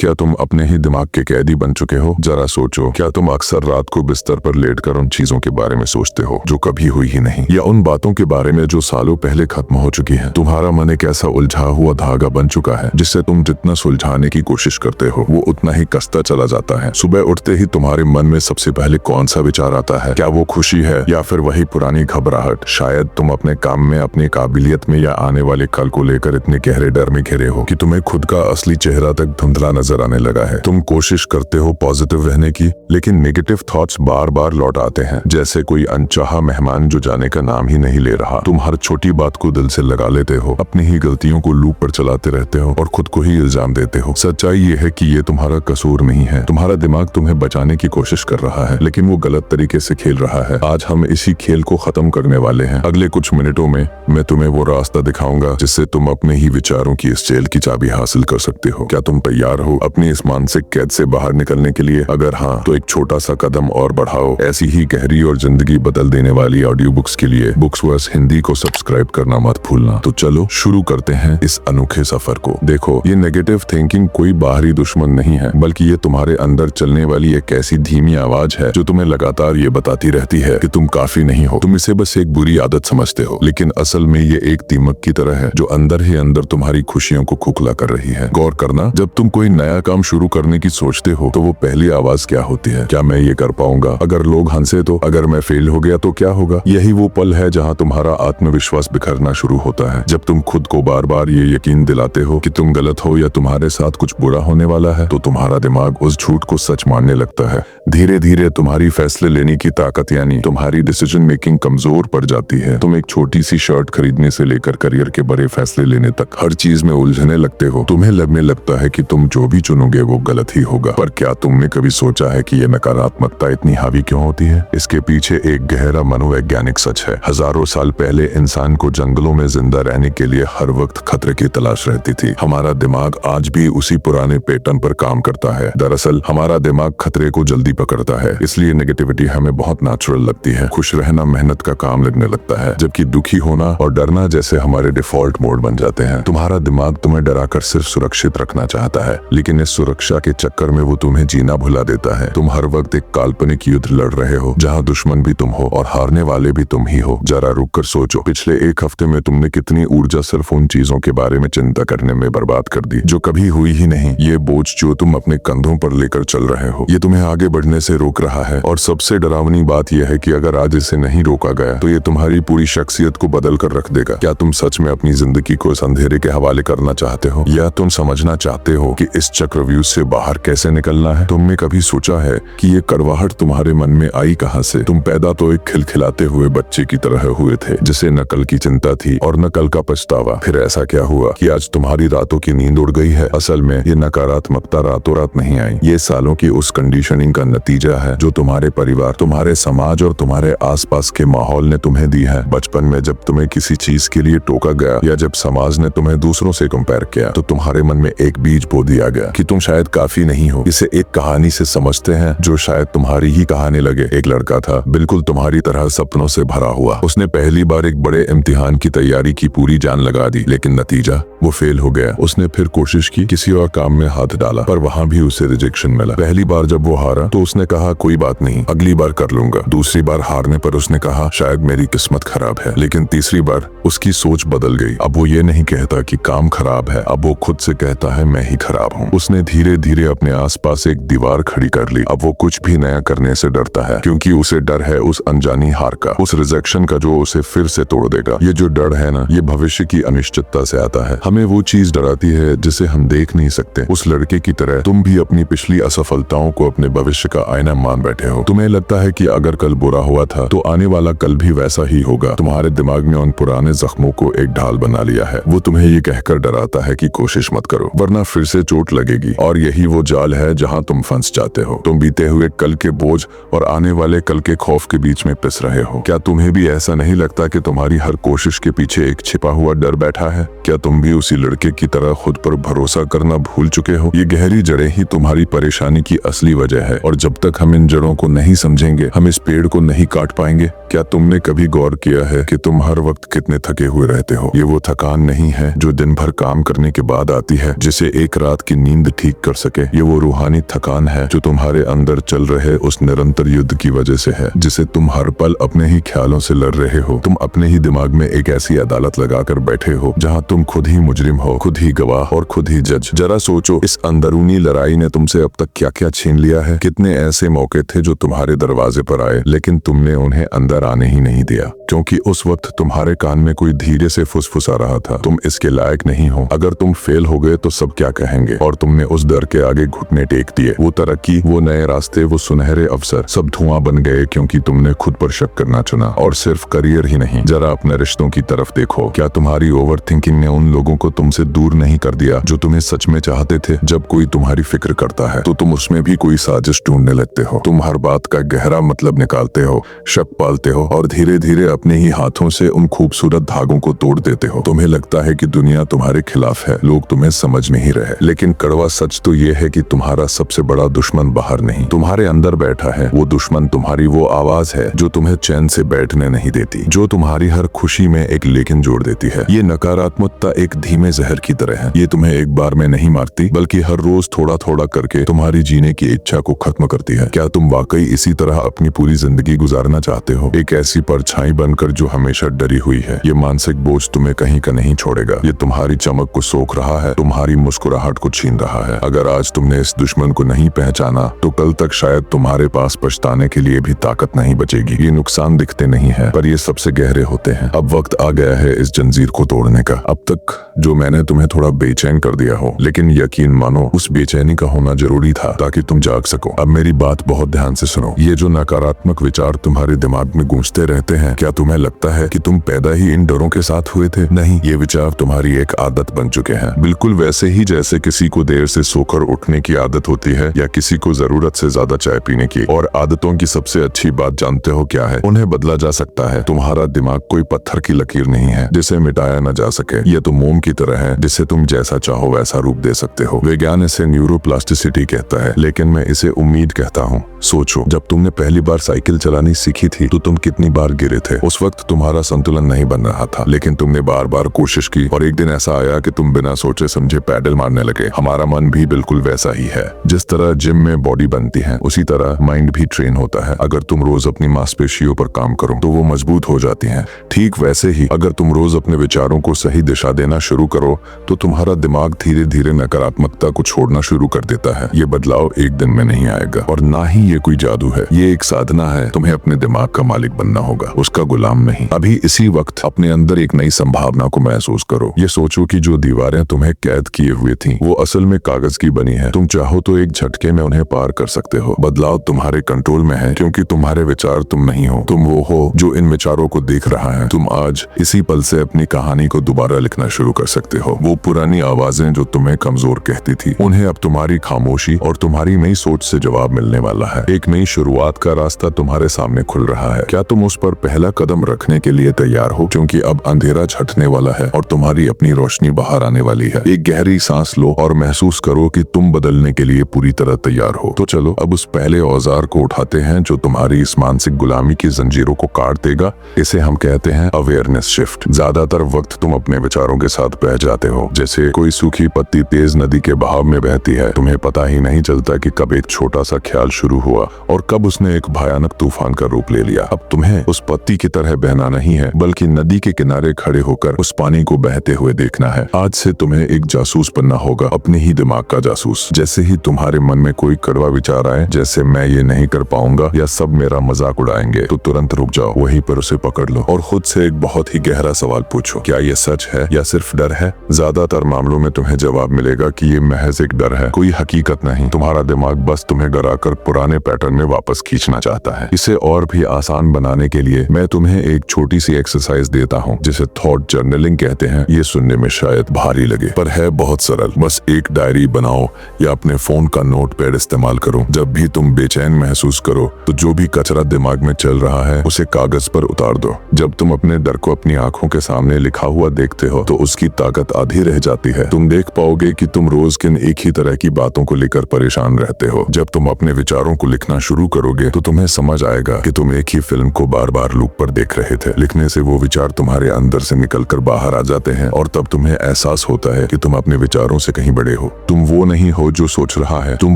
क्या तुम अपने ही दिमाग के कैदी बन चुके हो? जरा सोचो, क्या तुम अक्सर रात को बिस्तर पर लेटकर उन चीजों के बारे में सोचते हो जो कभी हुई ही नहीं, या उन बातों के बारे में जो सालों पहले खत्म हो चुकी हैं? तुम्हारा मन एक ऐसा उलझा हुआ धागा बन चुका है जिससे तुम जितना सुलझाने की कोशिश करते हो वो उतना ही कसता चला जाता है। सुबह उठते ही तुम्हारे मन में सबसे पहले कौन सा विचार आता है? क्या वो खुशी है या फिर वही पुरानी घबराहट? शायद तुम अपने काम में, अपनी काबिलियत में या आने वाले कल को लेकर इतने गहरे डर में घिरे हो कि तुम्हें खुद का असली चेहरा तक धुंधला नजर आने लगा है। तुम कोशिश करते हो पॉजिटिव रहने की, लेकिन नेगेटिव थॉट्स बार बार लौट आते हैं जैसे कोई अनचाहा मेहमान जो जाने का नाम ही नहीं ले रहा। तुम हर छोटी बात को दिल से लगा लेते हो, अपनी ही गलतियों को लूप पर चलाते रहते हो और खुद को ही इल्जाम देते हो। सच्चाई ये है कि ये तुम्हारा कसूर नहीं है। तुम्हारा दिमाग तुम्हें बचाने की कोशिश कर रहा है, लेकिन वो गलत तरीके से खेल रहा है। आज हम इसी खेल को खत्म करने वाले हैं। अगले कुछ मिनटों में मैं तुम्हें वो रास्ता दिखाऊंगा जिससे तुम अपने ही विचारों की इस जेल की चाबी हासिल कर सकते हो। क्या तुम तैयार हो अपनी इस मानसिक कैद से बाहर निकलने के लिए? अगर हाँ, तो एक छोटा सा कदम और बढ़ाओ। ऐसी ही गहरी और जिंदगी बदल देने वाली ऑडियो बुक्स के लिए बुक्सवर्स हिंदी को सब्सक्राइब करना मत भूलना। तो चलो शुरू करते हैं इस अनोखे सफर को। देखो, ये नेगेटिव थिंकिंग कोई बाहरी दुश्मन नहीं है, बल्कि ये तुम्हारे अंदर चलने वाली एक ऐसी धीमी आवाज है जो तुम्हें लगातार ये बताती रहती है कि तुम काफी नहीं हो। तुम इसे बस एक बुरी आदत समझते हो, लेकिन असल में ये एक दीमक की तरह है जो अंदर ही अंदर तुम्हारी खुशियों को खोखला कर रही है। गौर करना, जब तुम कोई नया काम शुरू करने की सोचते हो तो वो पहली आवाज क्या होती है? क्या मैं ये कर पाऊंगा? अगर लोग हंसे तो? अगर मैं फेल हो गया तो क्या होगा? यही वो पल है जहाँ तुम्हारा आत्मविश्वास बिखरना शुरू होता है। जब तुम खुद को बार बार ये यकीन दिलाते हो कि तुम गलत हो या तुम्हारे साथ कुछ बुरा होने वाला है, तो तुम्हारा दिमाग उस झूठ को सच मानने लगता है। धीरे धीरे तुम्हारी फैसले लेने की ताकत यानी तुम्हारी डिसीजन मेकिंग कमजोर पड़ जाती है। तुम एक छोटी सी शर्ट खरीदने से लेकर करियर के बड़े फैसले लेने तक हर चीज में उलझने लगते हो। तुम्हें लगने लगता है कि तुम जो भी चुनोगे वो गलत ही होगा। पर क्या तुमने कभी सोचा है कि ये नकारात्मकता इतनी हावी क्यों होती है? इसके पीछे एक गहरा मनोवैज्ञानिक सच है। हजारों साल पहले इंसान को जंगलों में जिंदा रहने के लिए हर वक्त खतरे की तलाश रहती थी। हमारा दिमाग आज भी उसी पुराने पैटर्न पर काम करता है। दरअसल हमारा दिमाग खतरे को जल्दी पकड़ता है, इसलिए नेगेटिविटी हमें बहुत नेचुरल लगती है। खुश रहना मेहनत का काम लगने लगता है, जबकि दुखी होना और डरना जैसे हमारे डिफॉल्ट मोड बन जाते हैं। तुम्हारा दिमाग तुम्हें डराकर सिर्फ सुरक्षित रखना चाहता है, लेकिन इस सुरक्षा के चक्कर में वो तुम्हें जीना भुला देता है। तुम हर वक्त एक काल्पनिक युद्ध लड़ रहे हो जहाँ दुश्मन भी तुम हो और हारने वाले भी तुम ही हो। जरा रुक कर सोचो, पिछले एक हफ्ते में तुमने कितनी ऊर्जा सिर्फ उन चीजों के बारे में चिंता करने में बर्बाद कर दी जो कभी हुई ही नहीं। ये बोझ जो तुम अपने कंधों पर लेकर चल रहे हो, ये तुम्हें आगे बढ़ने से रोक रहा है। और सबसे डरावनी बात यह है कि अगर आज इसे नहीं रोका गया तो ये तुम्हारी पूरी शख्सियत को बदल कर रख देगा। क्या तुम सच में अपनी जिंदगी को इस अंधेरे के हवाले करना चाहते हो, या तुम समझना चाहते हो कि इस चक्रव्यूह से बाहर कैसे निकलना है? तुमने कभी सोचा है कि ये कड़वाहट तुम्हारे मन में आई कहां से? तुम पैदा तो एक खिलखिलाते हुए बच्चे की तरह हुए थे जिसे न कल की चिंता थी और न कल का पछतावा। फिर ऐसा क्या हुआ कि आज तुम्हारी रातों की नींद उड़ गई है? असल में ये नकारात्मकता रातों रात नहीं आई। ये सालों की उस कंडीशनिंग का नतीजा है जो तुम्हारे परिवार, तुम्हारे समाज और तुम्हारे आसपास के माहौल ने तुम्हें दी है। बचपन में जब तुम्हें किसी चीज के लिए टोका गया या जब समाज ने तुम्हें दूसरों से कंपेयर किया, तो तुम्हारे मन में एक बीज बो दिया गया कि तुम शायद काफी नहीं हो। इसे एक कहानी से समझते हैं जो शायद तुम्हारी ही कहानी लगे। एक लड़का था, बिल्कुल तुम्हारी तरह सपनों से भरा हुआ। उसने पहली बार एक बड़े इम्तिहान की तैयारी की पूरी जान लगा दी, लेकिन नतीजा वो फेल हो गया। उसने फिर कोशिश की, किसी और काम में हाथ डाला, पर वहाँ भी उसे रिजेक्शन मिला। पहली बार जब वो हारा तो उसने कहा कोई बात नहीं, अगली बार कर लूंगा। दूसरी बार हारने पर उसने कहा शायद मेरी किस्मत खराब है। लेकिन तीसरी बार उसकी सोच बदल गई। अब वो ये नहीं कहता कि काम खराब है, अब वो खुद से कहता है मैं ही खराब हूँ। उसने धीरे धीरे अपने आसपास एक दीवार खड़ी कर ली। अब वो कुछ भी नया करने से डरता है, क्योंकि उसे डर है उस अनजानी हार का, उस रिजेक्शन का जो उसे फिर से तोड़ देगा। ये जो डर है ना, ये भविष्य की अनिश्चितता से आता है। हमें वो चीज डराती है जिसे हम देख नहीं सकते। उस लड़के की तरह तुम भी अपनी पिछली असफलताओं को अपने भविष्य का आईना मान बैठे हो। तुम्हें लगता है कि अगर कल बुरा हुआ था तो आने वाला कल भी वैसा ही होगा। तुम्हारे दिमाग ने उन पुराने जख्मों को एक ढाल बना लिया है। वो तुम्हें ये कहकर डराता है कि कोशिश मत करो वरना फिर से चोट लगेगी। और यही वो जाल है जहाँ तुम फंस जाते हो। तुम बीते हुए कल के बोझ और आने वाले कल के खौफ के बीच में पिस रहे हो। क्या तुम्हें भी ऐसा नहीं लगता कि तुम्हारी हर कोशिश के पीछे एक छिपा हुआ डर बैठा है? क्या तुम भी उसी लड़के की तरह खुद पर भरोसा करना भूल चुके हो। ये गहरी जड़ें ही तुम्हारी परेशानी की असली वजह है और जब तक हम इन जड़ों को नहीं समझेंगे हम इस पेड़ को नहीं काट पाएंगे। क्या तुमने कभी गौर किया है कि तुम हर वक्त कितने थके हुए रहते हो? ये वो थकान नहीं है जो दिन भर काम करने के बाद आती है जिसे एक रात की नींद ठीक कर सके। ये वो रूहानी थकान है जो तुम्हारे अंदर चल रहे उस निरंतर युद्ध की वजह से है, जिसे तुम हर पल अपने ही ख्यालों से लड़ रहे हो। तुम अपने ही दिमाग में एक ऐसी अदालत लगाकर बैठे हो जहाँ तुम खुद ही मुजरिम हो, खुद ही गवाह और खुद ही जज। जरा सोचो, इस अंदरूनी लड़ाई ने तुमसे अब तक क्या क्या छीन लिया है। कितने ऐसे मौके थे जो तुम्हारे दरवाजे पर आए लेकिन तुमने उन्हें अंदर आने ही नहीं दिया, क्योंकि उस वक्त तुम्हारे कान में कोई धीरे से फुसफुसा रहा था, तुम इसके लायक नहीं हो। अगर तुम फेल हो गए तो सब क्या कहेंगे? और तुमने उस डर के आगे घुटने टेक दिए। वो तरक्की, वो नए रास्ते, वो सुनहरे अवसर सब धुआं बन गए क्योंकि तुमने खुद पर शक करना चुना। और सिर्फ करियर ही नहीं, जरा अपने रिश्तों की तरफ देखो। क्या तुम्हारी ओवर थिंकिंग ने उन लोगों को तुमसे दूर नहीं कर दिया जो तुम्हें सच में चाहते थे? जब कोई तुम्हारी फिक्र करता है तो तुम उसमें भी कोई साजिश ढूंढने लगते हो। तुम हर बात का गहरा मतलब निकालते हो, शक पालते हो और धीरे धीरे अपने ही हाथों से उन खूबसूरत धागों को तोड़ देते हो। तुम्हें लगता है कि दुनिया तुम्हारे खिलाफ है, लोग तुम्हें समझ नहीं रहे, लेकिन कड़वा सच तो ये है कि तुम्हारा सबसे बड़ा दुश्मन बाहर नहीं, तुम्हारे अंदर बैठा है। वो दुश्मन तुम्हारी वो आवाज है जो तुम्हें चैन से बैठने नहीं देती, जो तुम्हारी हर खुशी में एक लेकिन जोड़ देती है। ये नकारात्मकता एक धीमे जहर की तरह है। ये तुम्हें एक बार में नहीं मारती बल्कि हर रोज थोड़ा थोड़ा करके तुम्हारी जीने की इच्छा को खत्म करती है। क्या तुम वाकई इसी तरह अपनी पूरी जिंदगी गुजारना चाहते हो? एक ऐसी परछाई बनकर जो हमेशा डरी हुई है। ये मानसिक बोझ तुम्हें कहीं का नहीं छोड़ेगा। ये तुम्हारी चमक को सोख रहा है, तुम्हारी मुस्कुराहट को छीन रहा है। अगर आज तुमने इस दुश्मन को नहीं पहचाना तो कल तक शायद तुम्हारे पास पछताने के लिए भी ताकत नहीं बचेगी। ये नुकसान दिखते नहीं है पर ये सबसे गहरे होते हैं। अब वक्त आ गया है इस जंजीर को तोड़ने का। अब तक जो मैंने तुम्हें थोड़ा बेचैन कर दिया हो, लेकिन यकीन मानो उस बेचैनी का होना जरूरी था ताकि तुम जाग सको। अब मेरी बात बहुत ध्यान से सुनो। ये जो नकारात्मक विचार तुम्हारे दिमाग में गूंजते रहते हैं, क्या तुम्हें लगता है कि तुम पैदा ही इन डरों के साथ हुए थे? नहीं, ये विचार तुम्हारी एक आदत बन चुके हैं, बिल्कुल वैसे ही जैसे किसी को देर से सोकर उठने की आदत होती है या किसी को जरूरत से ज्यादा चाय पीने की। और आदतों की सबसे अच्छी बात जानते हो क्या है? उन्हें बदला जा सकता है। तुम्हारा दिमाग कोई पत्थर की लकीर नहीं है जिसे मिटाया न जा सके। ये तो मोम की तरह है जिसे तुम जैसा चाहो वैसा रूप दे सकते हो। विज्ञान इसे न्यूरोप्लास्टिसिटी कहता है, लेकिन मैं इसे उम्मीद कहता हूँ। सोचो, जब तुमने पहली बार साइकिल चलानी सीखी थी तो तुम कितनी बार गिरे थे। उस वक्त तुम्हारा संतुलन नहीं बन रहा था, लेकिन तुमने बार बार कोशिश की और एक दिन ऐसा आया कि तुम बिना सोचे समझे पैडल मारने लगे। हमारा मन भी बिल्कुल वैसा ही है। जिस तरह जिम में बॉडी बनती है उसी तरह माइंड भी ट्रेन होता है। अगर तुम रोज अपनी मांसपेशियों पर काम करो तो वो मजबूत हो जाती हैं। ठीक वैसे ही अगर तुम रोज अपने विचारों को सही दिशा देना शुरू करो तो तुम्हारा दिमाग धीरे धीरे नकारात्मकता को छोड़ना शुरू कर देता है। ये बदलाव एक दिन में नहीं आएगा और ना ही ये कोई जादू है। ये एक साधना है। तुम्हें अपने दिमाग का मालिक बनना होगा, उसका गुलाम नहीं। अभी इसी वक्त अपने अंदर एक नई संभावना को महसूस करो। ये सोचो कि जो दीवारें तुम्हें कैद किए हुए थी वो असल में कागज की बनी है। तुम चाहो तो एक झटके में उन्हें पार कर सकते हो। बदलाव तुम्हारे कंट्रोल में है क्योंकि तुम्हारे विचार तुम नहीं हो, तुम वो हो जो इन विचारों को देख रहा है। तुम आज इसी पल से अपनी कहानी को दोबारा लिखना शुरू कर सकते हो। वो पुरानी आवाजें जो तुम्हें कमजोर कहती थी, उन्हें अब तुम्हारी खामोशी और तुम्हारी नई सोच से जवाब मिलने वाला है। एक नई शुरुआत का रास्ता तुम्हारे सामने खुल रहा है। क्या तुम उस पर पहला कदम रखने के लिए तैयार हो? क्योंकि अब अंधेरा छटने वाला है और तुम्हारी अपनी रोशनी बाहर आने वाली है। एक गहरी सांस लो और महसूस करो कि तुम बदलने के लिए पूरी तरह तैयार हो। तो चलो अब उस पहले औजार को उठाते हैं जो तुम्हारी इस मानसिक गुलामी की जंजीरों को काट देगा। इसे हम कहते हैं अवेयरनेस शिफ्ट। ज्यादातर वक्त तुम अपने विचारों के साथ बह जाते हो, जैसे कोई सूखी पत्ती तेज नदी के बहाव में बहती है। तुम्हें पता ही नहीं चलता कि कब एक छोटा सा ख्याल शुरू हुआ और कब उसने एक भयानक तूफान का रूप ले लिया। अब तुम्हें उस पत्ती की तरह बहना नहीं है, बल्कि नदी के किनारे खड़े होकर उस पानी को बहते हुए देखना है। आज से तुम्हें एक जासूस बनना होगा, अपने ही दिमाग का जासूस। जैसे ही तुम्हारे मन में कोई कड़वा विचार आए, जैसे मैं ये नहीं कर पाऊंगा या सब मेरा मजाक उड़ाएंगे, तो तुरंत रुक जाओ, वहीं पर उसे पकड़ लो और खुद से एक बहुत ही गहरा सवाल पूछो, क्या ये सच है या सिर्फ डर है? ज्यादातर मामलों में तुम्हें जवाब मिलेगा कि ये महज एक डर है, कोई हकीकत नहीं। तुम्हारा दिमाग बस तुम्हें डराकर पुराने पैटर्न में वापस खींचना चाहता है। इसे और भी आसान बनाने के लिए मैं तुम्हें एक छोटी सी एक्सरसाइज देता हूँ जिसे थॉट जर्नलिंग कहते हैं। ये सुनने में शायद भारी लगे पर है बहुत सरल। बस एक डायरी बनाओ या अपने फोन का नोट पैड इस्तेमाल करो। जब भी तुम बेचैन महसूस करो तो जो भी कचरा दिमाग में चल रहा है उसे कागज पर उतार दो। जब तुम अपने डर को अपनी आंखों के सामने लिखा हुआ देखते हो तो उसकी ताकत आधी रह जाती है। तुम देख पाओगे कि तुम रोज किन एक ही तरह की बातों को लेकर परेशान रहते हो। जब तुम अपने विचारों को लिखना शुरू करोगे तो तुम्हें समझ आएगा कि तुम एक ही फिल्म को बार बार लूप पर देख रहे थे। लिखने से वो विचार तुम्हारे अंदर से निकलकर बाहर आ जाते हैं और तब तुम्हें एहसास होता है कि तुम अपने विचारों से कहीं बड़े हो। तुम वो नहीं हो जो सोच रहा है, तुम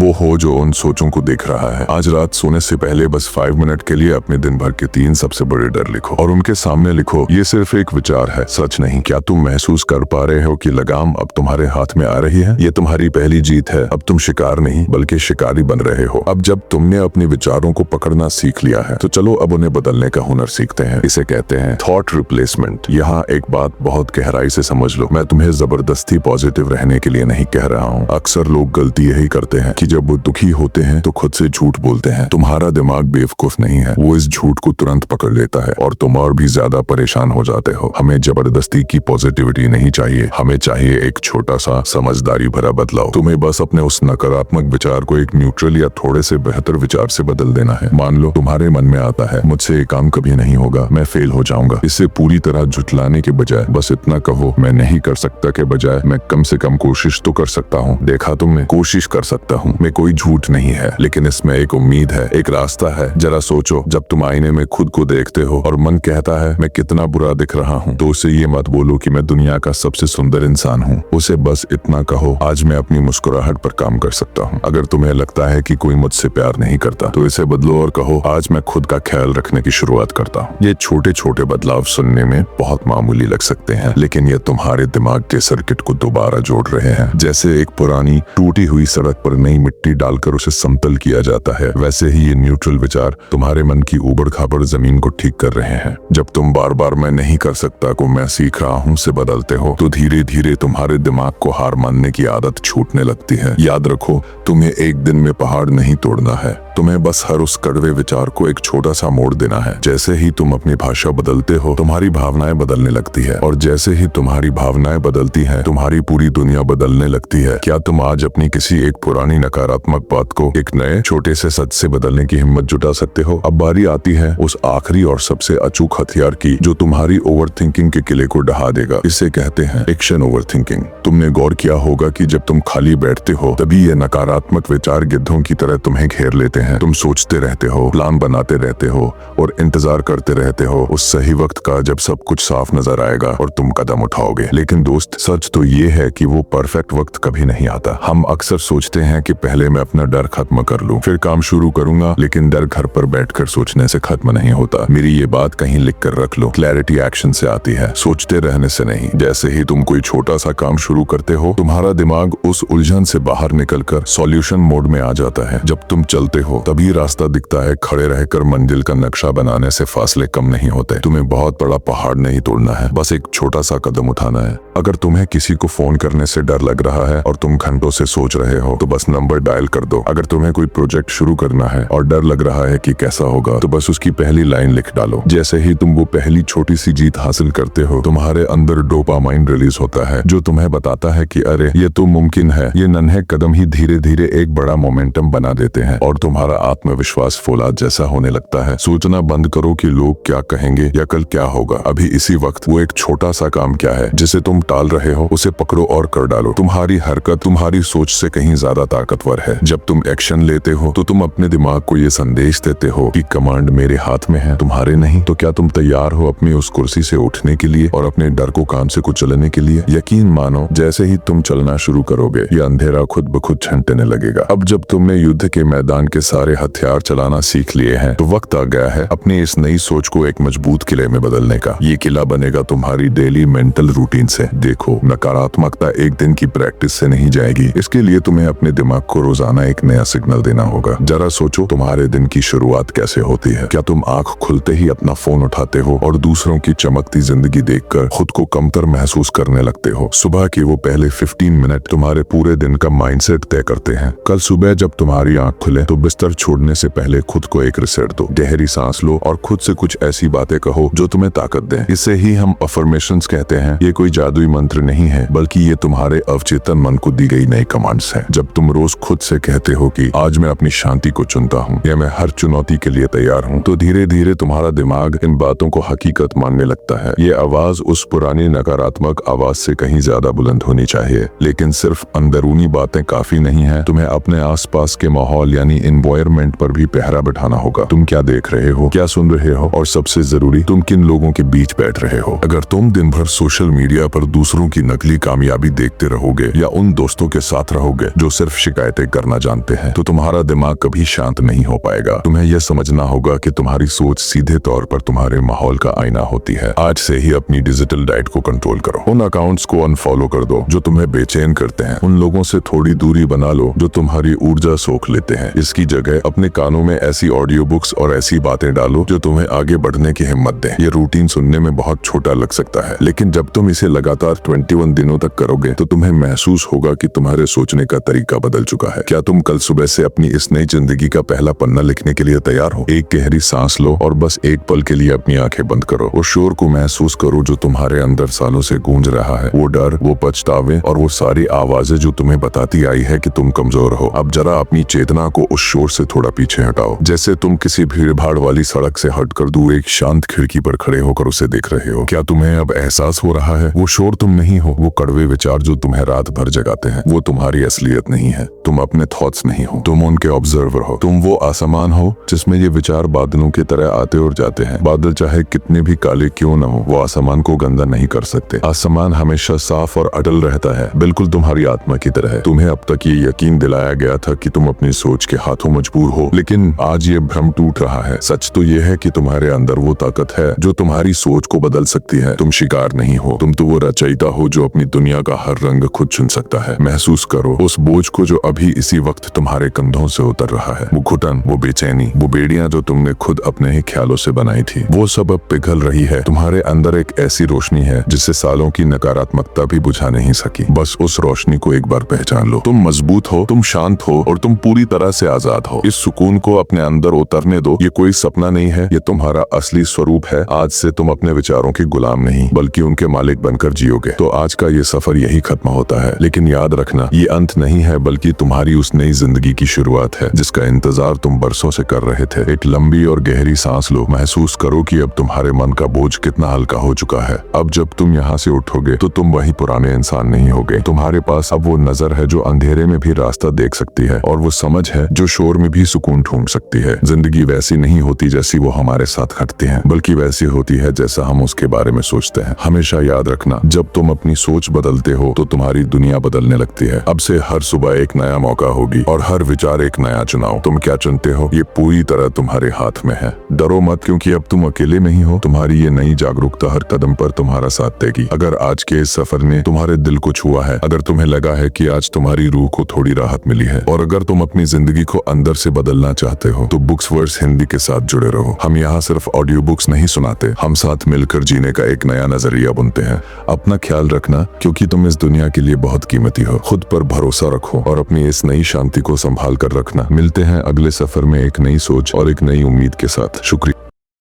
वो हो जो उन सोचों को देख रहा है। आज रात सोने से पहले बस 5 मिनट के लिए अपने दिन भर के 3 सबसे बड़े डर लिखो और उनके सामने लिखो, ये सिर्फ एक विचार है, सच नहीं। क्या तुम महसूस कर पा रहे हो कि लगाम अब तुम्हारे हाथ में आ रही है? ये तुम्हारी पहली जीत है। अब तुम शिकार नहीं बल्कि शिकारी बन रहे हो। अब जब तुमने अपने विचारों को पकड़ना सीख लिया है तो चलो अब उन्हें बदलने का हुनर सीखते हैं। इसे कहते हैं थॉट रिप्लेसमेंट। यहाँ एक बात बहुत गहराई से समझ लो, मैं तुम्हें जबरदस्ती पॉजिटिव रहने के लिए नहीं कह रहा हूँ। अक्सर लोग गलती यही करते हैं कि जब वो दुखी होते हैं तो खुद से झूठ बोलते हैं। तुम्हारा दिमाग बेवकूफ नहीं है, वो इस झूठ को तुरंत पकड़ लेता है और तुम और भी ज्यादा परेशान हो जाते हो। हमें जबरदस्ती की पॉजिटिविटी नहीं चाहिए, हमें चाहिए एक छोटा सा समझदारी भरा बदलाव। तुम्हें बस अपने उस नकारात्मक विचार को एक न्यूट्रल या थोड़े से बेहतर विचार से बदल देना है। मान लो तुम्हारे मन में आता है, मुझसे ये काम कभी नहीं होगा, मैं फेल हो जाऊंगा। इसे पूरी तरह झुठलाने के बजाय बस इतना कहो, मैं नहीं कर सकता के बजाय मैं कम से कम कोशिश तो कर सकता हूँ। देखा तुमने, कोशिश कर सकता हूँ में कोई झूठ नहीं है, लेकिन इसमें एक उम्मीद है, एक रास्ता है। जरा सोचो, जब तुम आईने में खुद को देखते हो और मन कहता है मैं कितना बुरा दिख रहा हूँ, तो उसे ये मत बोलो कि मैं दुनिया का सबसे सुंदर इंसान हूँ। उसे बस इतना कहो, आज मैं अपनी मुस्कुराहट पर काम कर सकता हूँ। अगर तुम्हें लगता है कि कोई मुझसे प्यार नहीं करता तो इसे बदलो और कहो, आज मैं खुद का ख्याल रखने की शुरुआत करता हूँ। ये छोटे छोटे बदलाव सुनने में बहुत मामूली लग सकते हैं, लेकिन ये तुम्हारे दिमाग के सर्किट को दोबारा जोड़ रहे हैं। जैसे एक पुरानी टूटी हुई सड़क पर नई मिट्टी डालकर उसे समतल किया जाता है, वैसे ही ये न्यूट्रल विचार तुम्हारे मन की ऊबड़ खाबड़ जमीन को ठीक कर रहे हैं। जब तुम बार बार मैं नहीं कर सकता को मैं सीख रहा हूँ से बदलते हो तो धीरे धीरे तुम्हारे दिमाग को हार मानने की आदत छूटने लगती है। याद रखो, तुम्हें एक दिन में पहाड़ नहीं तोड़ना है, तुम्हें बस हर उस कड़वे विचार को एक छोटा सा मोड़ देना है। जैसे ही तुम अपनी भाषा बदलते हो तुम्हारी भावनाएं बदलने लगती है, और जैसे ही तुम्हारी भावनाएं बदलती हैं तुम्हारी पूरी दुनिया बदलने लगती है। क्या तुम आज अपनी किसी एक पुरानी नकारात्मक बात को एक नए छोटे से सच से बदलने की हिम्मत जुटा सकते हो? अब बारी आती है उस आखिरी और सबसे अचूक हथियार की जो तुम्हारी ओवर थिंकिंग के किले को ढहा देगा। इसे कहते हैं एक्शन ओवर थिंकिंग। तुमने गौर किया होगा कि जब तुम खाली बैठते हो तभी ये नकारात्मक विचार गिद्धों की तरह तुम्हें घेर लेते हैं। तुम सोचते रहते हो, प्लान बनाते रहते हो और इंतजार करते रहते हो उस सही वक्त का जब सब कुछ साफ नजर आएगा और तुम कदम उठाओगे। लेकिन दोस्त, सच तो ये है कि वो परफेक्ट वक्त कभी नहीं आता। हम अक्सर सोचते हैं कि पहले मैं अपना डर खत्म कर लूं, फिर काम शुरू करूंगा, लेकिन डर घर पर बैठकर सोचने से खत्म नहीं होता। मेरी ये बात कहीं लिख कर रख लो, क्लैरिटी एक्शन से आती है, सोचते रहने से नहीं। जैसे ही तुम कोई छोटा सा काम शुरू करते हो तुम्हारा दिमाग उस उलझन से बाहर निकलकर सॉल्यूशन मोड में आ जाता है। जब तुम चलते हो तभी रास्ता दिखता है, खड़े रहकर मंजिल का नक्शा बनाने से फासले कम नहीं होते। तुम्हें बहुत बड़ा पहाड़ नहीं तोड़ना है, बस एक छोटा सा कदम उठाना है। अगर तुम्हें किसी को फोन करने से डर लग रहा है और तुम घंटों से सोच रहे हो तो बस नंबर डायल कर दो। अगर तुम्हें कोई प्रोजेक्ट शुरू करना है और डर लग रहा है कि कैसा होगा तो बस उसकी पहली लाइन लिख डालो। जैसे ही तुम वो पहली छोटी सी जीत हासिल करते हो तुम्हारे अंदर डोपामाइन रिलीज होता है जो तुम्हें बताता है कि अरे ये तो मुमकिन है। ये नन्हे कदम ही धीरे धीरे एक बड़ा मोमेंटम बना देते हैं और तुम्हारा आत्मविश्वास फौलाद जैसा होने लगता है। सोचना बंद करो कि लोग क्या कहेंगे या कल क्या होगा। अभी इसी वक्त वो एक छोटा सा काम क्या है जिसे तुम टाल रहे हो उसे पकड़ो और कर डालो। तुम्हारी हरकत तुम्हारी सोच से कहीं ज्यादा ताकतवर है। जब तुम एक्शन लेते हो तो तुम अपने दिमाग को ये संदेश देते हो कि कमांड मेरे हाथ में है, तुम्हारे नहीं। तो क्या तुम तैयार हो अपनी उस कुर्सी से उठने के लिए और अपने डर को काम से कुचलने के लिए? यकीन मानो जैसे ही तुम चलना शुरू करोगे ये अंधेरा खुद ब खुद छंटने लगेगा। अब जब तुमने युद्ध के मैदान के सारे हथियार चलाना सीख लिए हैं तो वक्त आ गया है अपनी इस नई सोच को एक मजबूत किले में बदलने का। ये किला बनेगा तुम्हारी डेली मेंटल रूटीन से। देखो, नकारात्मकता एक दिन की प्रैक्टिस से नहीं जाएगी। इसके लिए तुम्हें अपने दिमाग को रोजाना एक नया सिग्नल देना होगा। जरा सोचो तुम्हारे दिन की शुरुआत कैसे होती है। क्या तुम आंख खुलते ही अपना फोन उठाते हो और दूसरों की चमकती जिंदगी देखकर खुद को कमतर महसूस करने लगते हो? सुबह के वो पहले 15 मिनट तुम्हारे पूरे दिन का माइंडसेट तय करते हैं। कल सुबह जब तुम्हारी आंख खुले तो बिस्तर छोड़ने से पहले खुद को एक रिसेट दो, गहरी सांस लो और खुद से कुछ ऐसी बातें कहो जो तुम्हें ताकत दें। इसे ही हम अफर्मेशंस कहते हैं। ये कोई जादुई मंत्र नहीं है बल्कि ये तुम्हारे अवचेतन मन को दी गई नई कमांड्स हैं। जब तुम रोज खुद से कहते हो कि आज मैं अपनी शांति को चुनता हूँ या मैं हर चुनौती के लिए तैयार हूँ, तो धीरे धीरे तुम्हारा दिमाग इन बातों को हकीकत मानने लगता है। ये आवाज उस पुरानी नकारात्मक नकारात्मक आवाज से कहीं ज्यादा बुलंद होनी चाहिए। लेकिन सिर्फ अंदरूनी बातें काफी नहीं है, तुम्हें अपने आसपास के माहौल यानी एनवायरनमेंट पर भी पहरा बैठाना होगा। तुम क्या देख रहे हो, क्या सुन रहे हो, और सबसे जरूरी तुम किन लोगों के बीच बैठ रहे हो। अगर तुम दिन भर सोशल मीडिया पर दूसरों की नकली कामयाबी देखते रहोगे या उन दोस्तों के साथ रहोगे जो सिर्फ शिकायतें करना जानते हैं, तो तुम्हारा दिमाग कभी शांत नहीं हो पाएगा। तुम्हें यह समझना होगा कि तुम्हारी सोच सीधे तौर पर तुम्हारे माहौल का आईना होती है। आज से ही अपनी डिजिटल डाइट को कंट्रोल करो। उन अकाउंट्स को अनफॉलो कर दो जो तुम्हें बेचैन करते हैं। उन लोगों से थोड़ी दूरी बना लो जो तुम्हारी ऊर्जा सोख लेते हैं। इसकी जगह अपने कानों में ऐसी ऑडियो बुक्स और ऐसी बातें डालो जो तुम्हें आगे बढ़ने की हिम्मत दें। ये रूटीन सुनने में बहुत छोटा लग सकता है, लेकिन जब तुम इसे लगातार 21 दिनों तक करोगे तो तुम्हें महसूस होगा कि तुम्हारे सोचने का तरीका बदल चुका है। क्या तुम कल सुबह से अपनी इस नई जिंदगी का पहला पन्ना लिखने के लिए तैयार हो? एक गहरी सांस लो और बस एक पल के लिए अपनी आंखें बंद करो। उस शोर को महसूस करो जो तुम्हारे अंदर सालों से गूंज रहा है। वो डर, वो पछतावे और वो सारी आवाजें जो तुम्हें बताती आई है कि तुम कमजोर हो। अब जरा अपनी चेतना को उस शोर से थोड़ा पीछे हटाओ, जैसे तुम किसी भीड़ भाड़ वाली सड़क से हटकर दूर एक शांत खिड़की पर खड़े होकर उसे देख रहे हो। क्या तुम्हें अब एहसास हो रहा है वो शोर तुम नहीं हो? वो कड़वे विचार जो तुम्हें रात भर जगाते हैं वो तुम्हारी असलियत नहीं है। तुम अपने थॉट्स नहीं हो, तुम उनके ऑब्जर्वर हो। तुम वो आसमान हो जिसमें ये विचार बादलों की तरह आते और जाते हैं। बादल चाहे कितने भी काले क्यों न हो, वो आसमान को गंदा नहीं कर सकते। आसमान हमेशा साफ और अटल रहता है, बिल्कुल तुम्हारी आत्मा की तरह। तुम्हें अब तक ये यकीन दिलाया गया था कि तुम अपनी सोच के हाथों मजबूर हो, लेकिन आज ये भ्रम टूट रहा है। सच तो ये है कि तुम्हारे अंदर वो ताकत है जो तुम्हारी सोच को बदल सकती है। तुम शिकार नहीं हो, तुम तो वो रचयिता हो जो अपनी दुनिया का हर रंग खुद चुन सकता है। महसूस करो उस बोझ को जो अभी इसी वक्त तुम्हारे कंधों से उतर रहा है। वो घुटन, वो बेचैनी, वो बेड़ियां जो तुमने खुद अपने ही ख्यालों से बनाई थी, वो सब अब पिघल रही है। तुम्हारे अंदर एक ऐसी रोशनी है जिसे सालों की नकारात्मकता भी बुझा नहीं सकी। बस उस रोशनी को एक बार पहचान लो। तुम मजबूत हो, तुम शांत हो और तुम पूरी तरह से आजाद हो। इस सुकून को अपने अंदर उतरने दो। ये कोई सपना नहीं है, ये तुम्हारा असली स्वरूप है। आज से तुम अपने विचारों के गुलाम नहीं बल्कि उनके मालिक बनकर जियोगे। तो आज का ये सफर यही खत्म होता है, लेकिन याद रखना ये अंत नहीं है बल्कि तुम्हारी उस नई जिंदगी की शुरुआत है जिसका इंतजार तुम बरसों से कर रहे थे। एक लंबी और गहरी सांस लो। महसूस करो कि अब तुम्हारे मन का बोझ कितना हल्का हो चुका है। अब जब तुम यहाँ से उठोगे तो तुम वही पुराने इंसान नहीं होगे। तुम्हारे पास अब वो नजर है जो अंधेरे में भी रास्ता देख सकती है, और वो समझ है जो शोर में भी सुकून ढूंढ सकती है। जिंदगी वैसी नहीं होती जैसी वो हमारे साथ घटती है, बल्कि वैसी होती है जैसा हम उसके बारे में सोचते हैं। हमेशा याद रखना, जब तुम अपनी सोच बदलते हो तो तुम्हारी दुनिया बदलने लगती है। अब से हर सुबह एक नया मौका होगी और हर विचार एक नया चुनाव। तुम क्या चुनते हो ये पूरी तरह तुम्हारे हाथ में है। डरो मत, क्योंकि अब तुम अकेले नहीं हो। तुम्हारी ये नई जागरूकता हर कदम पर तुम्हारा साथ देगी। अगर आज के इस सफर ने तुम्हारे दिल को छुआ है, अगर तुम्हें लगा है कि आज तुम्हारी रूह को थोड़ी राहत मिली है, और अगर तुम अपनी जिंदगी को अंदर से बदलना चाहते हो, तो बुक्स वर्ड्स हिंदी के साथ जुड़े रहो। हम यहाँ सिर्फ ऑडियो बुक्स नहीं सुनाते, हम साथ मिलकर जीने का एक नया नजरिया बुनते हैं। अपना ख्याल रखना, क्योंकि तुम इस दुनिया के लिए बहुत कीमती हो। खुद पर भरोसा रखो और अपनी इस नई शांति को संभाल कर रखना। मिलते हैं अगले सफर में एक नई सोच और एक नई उम्मीद के साथ। शुक्रिया।